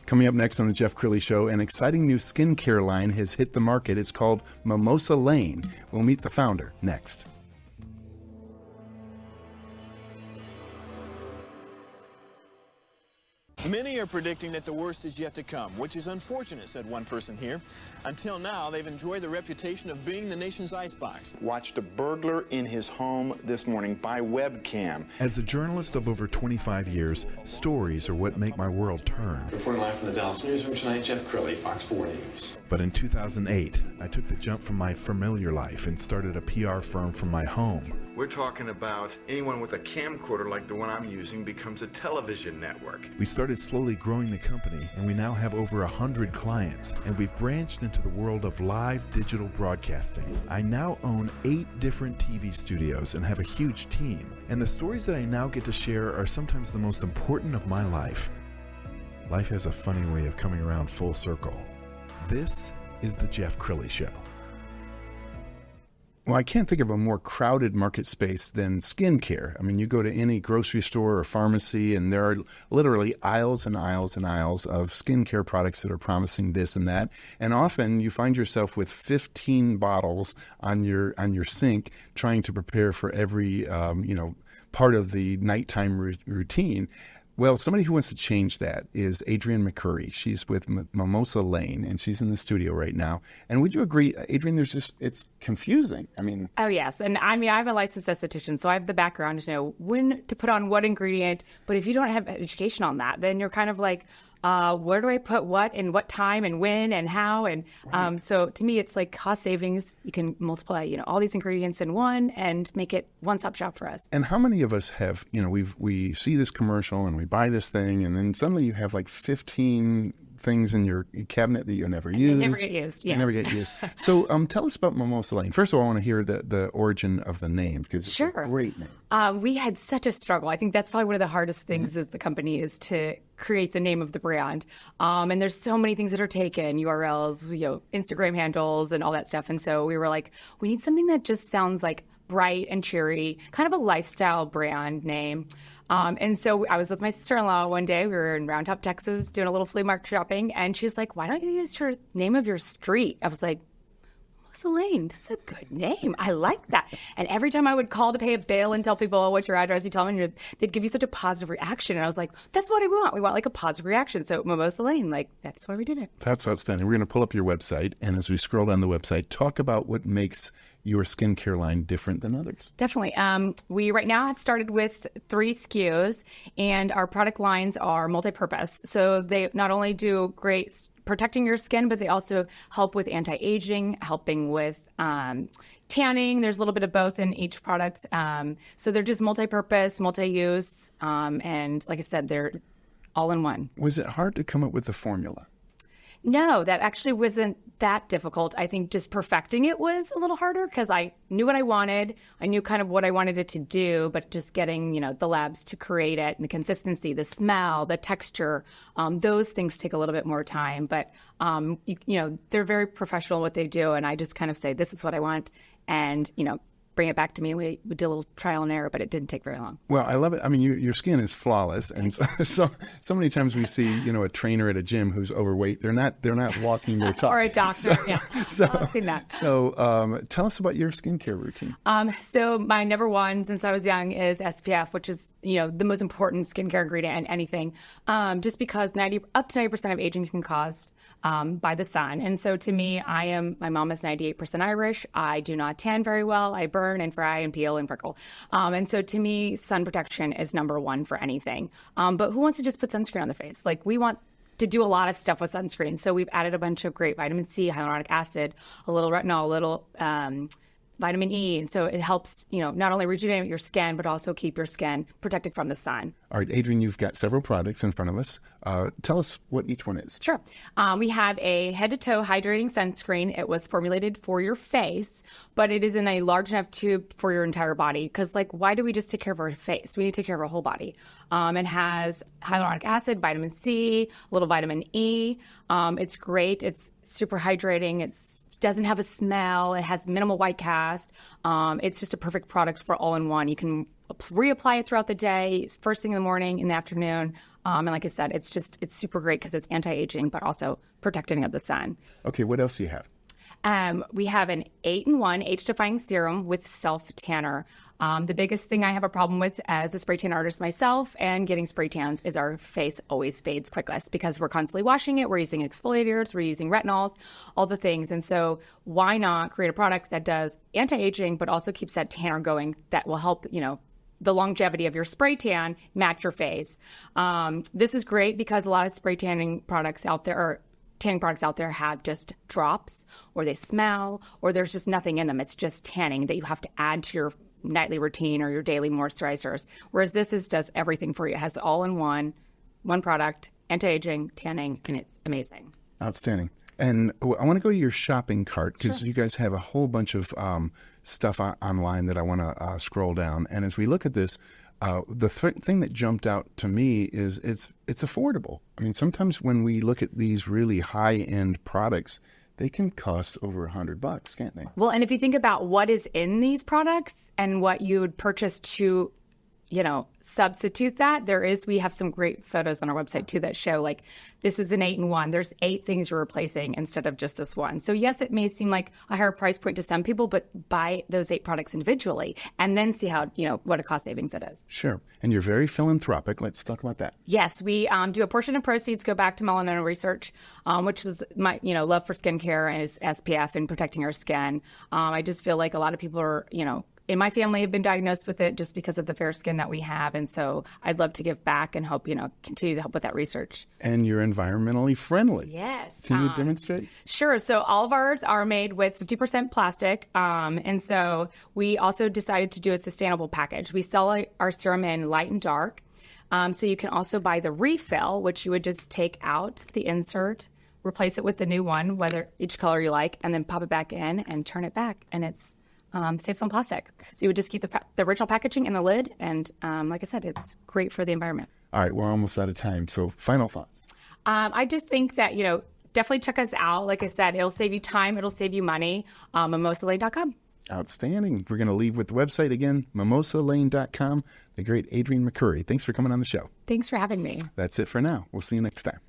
Coming up next on the Jeff Crilley Show, an exciting new skincare line has hit the market. It's called Mimosa Lane. We'll meet the founder next. Many are predicting that the worst is yet to come, which is unfortunate, said one person here. Until now, they've enjoyed the reputation of being the nation's icebox. Watched a burglar in his home this morning by webcam. As a journalist of over 25 years, stories are what make my world turn. Reporting live from the Dallas newsroom tonight, Jeff Crilley, Fox 4 News. But in 2008, I took the jump from my familiar life and started a PR firm from my home. We're talking about anyone with a camcorder like the one I'm using becomes a television network. We started slowly growing the company, and we now have over 100 clients, and we've branched into the world of live digital broadcasting. I now own 8 different TV studios and have a huge team, and the stories that I now get to share are sometimes the most important of my life. Life has a funny way of coming around full circle. This is the Jeff Crilley Show. Well, I can't think of a more crowded market space than skincare. I mean, you go to any grocery store or pharmacy, and there are literally aisles and aisles and aisles of skincare products that are promising this and that. And often you find yourself with 15 bottles on your sink trying to prepare for every part of the nighttime routine. Well, somebody who wants to change that is Adrienne McCurry. She's with Mimosa Lane, and she's in the studio right now. And would you agree, Adrienne, it's confusing. I mean... Oh, yes. And I mean, I'm a licensed esthetician, so I have the background to know when to put on what ingredient. But if you don't have education on that, then you're kind of like, where do I put what and what time and when and how? And so to me, it's like cost savings. You can multiply, all these ingredients in one and make it one-stop shop for us. And how many of us have, we see this commercial and we buy this thing, and then suddenly you have like 15 things in your cabinet that you never use. They never get used, yes. They never get used. So tell us about Mimosa Lane. First of all, I want to hear the origin of the name, because it's a great name. We had such a struggle. I think that's probably one of the hardest things as the company is to create the name of the brand. And there's so many things that are taken, URLs, Instagram handles and all that stuff. And so we were like, we need something that just sounds like bright and cheery, kind of a lifestyle brand name. And so I was with my sister-in-law one day. We were in Round Top, Texas, doing a little flea market shopping. And she was like, why don't you use your name of your street? I was like, Mimosa Lane, that's a good name. I like that. And every time I would call to pay a bill and tell people, oh, what's your address? You tell them, and they'd give you such a positive reaction. And I was like, that's what we want. We want like a positive reaction. So Mimosa Lane, that's why we did it. That's outstanding. We're going to pull up your website. And as we scroll down the website, talk about what makes your skincare line different than others. Definitely. We right now have started with 3 SKUs, and our product lines are multi-purpose. So they not only do great protecting your skin, but they also help with anti-aging, helping with tanning. There's a little bit of both in each product. So they're just multi-purpose, multi-use, and like I said, they're all in one. Was it hard to come up with the formula? No, that actually wasn't that difficult. I think just perfecting it was a little harder because I knew what I wanted. I knew kind of what I wanted it to do, but just getting, the labs to create it and the consistency, the smell, the texture, those things take a little bit more time. But, they're very professional in what they do. And I just kind of say, this is what I want. And, bring it back to me. We did a little trial and error, but it didn't take very long. Well, I love it. I mean, your skin is flawless, and so many times we see a trainer at a gym who's overweight. They're not walking their talk. Or a doctor. I've seen that. So tell us about your skincare routine. So my number one since I was young is SPF, which is the most important skincare ingredient in anything. Just because up to 90% of aging can caused by the sun. And so to me, my mom is 98% Irish. I do not tan very well. I burn and fry and peel and prickle. And so to me, sun protection is number one for anything. But who wants to just put sunscreen on the face? Like, we want to do a lot of stuff with sunscreen. So we've added a bunch of great vitamin C, hyaluronic acid, a little retinol, a little vitamin E. And so it helps, not only rejuvenate your skin, but also keep your skin protected from the sun. All right, Adrienne, you've got several products in front of us. Tell us what each one is. Sure. We have a head-to-toe hydrating sunscreen. It was formulated for your face, but it is in a large enough tube for your entire body. Because, why do we just take care of our face? We need to take care of our whole body. It has hyaluronic acid, vitamin C, a little vitamin E. It's great. It's super hydrating. Doesn't have a smell. It has minimal white cast. It's just a perfect product for all-in-one. You can reapply it throughout the day, first thing in the morning, in the afternoon. And like I said, it's super great because it's anti-aging, but also protecting of the sun. Okay, what else do you have? We have an 8-in-1 age-defying serum with self-tanner. The biggest thing I have a problem with as a spray tan artist myself and getting spray tans is our face always fades quickest because we're constantly washing it. We're using exfoliators, we're using retinols, all the things. And so why not create a product that does anti-aging but also keeps that tanner going that will help, the longevity of your spray tan match your face. This is great because a lot of spray tanning products out there are tanning products out there have just drops or they smell or there's just nothing in them. It's just tanning that you have to add to your nightly routine or your daily moisturizers. Whereas this does everything for you. It has it all in one product, anti-aging, tanning, and it's amazing. Outstanding. And I want to go to your shopping cart because you guys have a whole bunch of stuff online that I want to scroll down. And as we look at this, the thing that jumped out to me is it's affordable. I mean, sometimes when we look at these really high-end products, they can cost over $100, can't they? Well, and if you think about what is in these products and what you would purchase to, substitute that, we have some great photos on our website too that show like this is an 8-in-1. There's 8 things you're replacing instead of just this one. So yes, it may seem like a higher price point to some people, but buy those 8 products individually and then see how, what a cost savings it is. Sure. And you're very philanthropic. Let's talk about that. Yes, we do a portion of proceeds go back to melanoma research, which is my, love for skincare and is SPF and protecting our skin. I just feel like a lot of people are, in my family have been diagnosed with it just because of the fair skin that we have. And so I'd love to give back and help, continue to help with that research. And you're environmentally friendly. Yes. Can you demonstrate? Sure. So all of ours are made with 50% plastic. And so we also decided to do a sustainable package. We sell our serum in light and dark. So you can also buy the refill, which you would just take out the insert, replace it with the new one, whether each color you like, and then pop it back in and turn it back. And it's saves on plastic. So you would just keep the original packaging in the lid. And like I said, it's great for the environment. All right, we're almost out of time. So final thoughts. I just think that, definitely check us out. Like I said, it'll save you time. It'll save you money. Mimosalane.com. Outstanding. We're going to leave with the website again, mimosalane.com. The great Adrienne McCurry. Thanks for coming on the show. Thanks for having me. That's it for now. We'll see you next time.